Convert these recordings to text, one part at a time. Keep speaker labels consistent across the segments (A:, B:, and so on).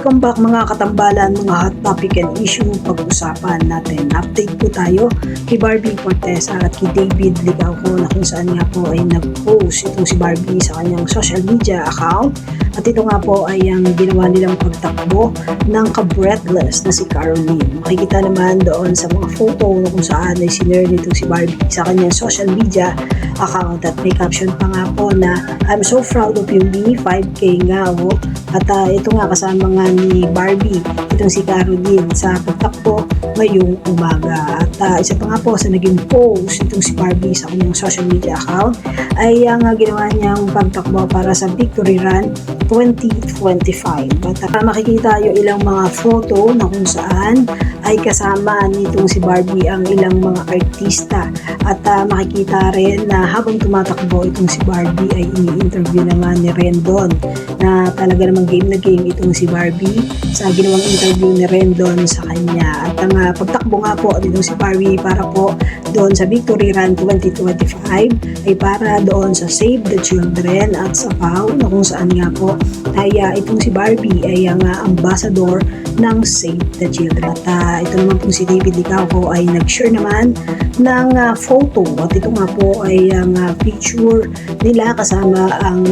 A: Welcome back mga katambalan, mga hot topic and issue pag-usapan natin. Update po tayo kay Barbie Fortesa at kay David Licauco na kung saan nga po ay nag-post itong si Barbie sa kanyang social media account. At ito nga po ay ang ginawa nilang pagtakbo ng ka-breathless na si Caroline. Makikita naman doon sa mga photo na kung saan ay sinare nito si Barbie sa kanyang social media account at may caption pa nga po na I'm so proud of you, me, 5K nga oh. At ito nga kasama nga ni Barbie, itong si Caroline sa pagtakbo ngayong umaga. At isa pa nga po sa naging post itong si Barbie sa kanyang social media account ay ang ginawa niyang pagtakbo para sa Victory Run 2025. At makikita yung ilang mga photo na kung saan ay kasama nitong si Barbie ang ilang mga artista. At makikita rin na habang tumatakbo itong si Barbie ay ini-interview naman ni Rendon na talaga namang game na game itong si Barbie sa ginawang interview ni Rendon sa kanya. At ang pagtakbo nga po nitong si Barbie para po doon sa Victory Run 2025 ay para doon sa Save the Children at sa PAW na kung saan nga po ay itong si Barbie ay ang ambassador ng Save the Children. At ito naman po si David Licauco ay nag-share naman ng photo at ito nga po ay ang picture nila kasama ang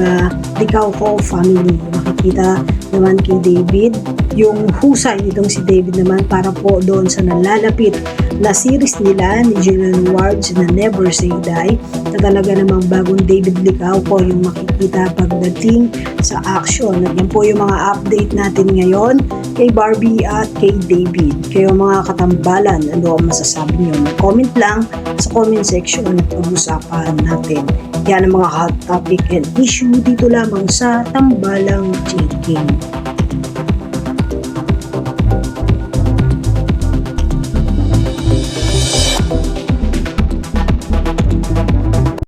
A: Licauco family. Makikita naman kay David yung husay nitong si David naman para po doon sa nalalapit na series nila ni Julian Wards na Never Say Die na talaga namang bagong David Licauco yung makikita pagdating sa action. At yan po yung mga update natin ngayon kay Barbie at kay David. Kayo mga katambalan, ano ang masasabi nyo? Comment lang sa comment section at pag-usapan natin. Yan ang mga hot topic and issue dito lamang sa Tambalang Chiking.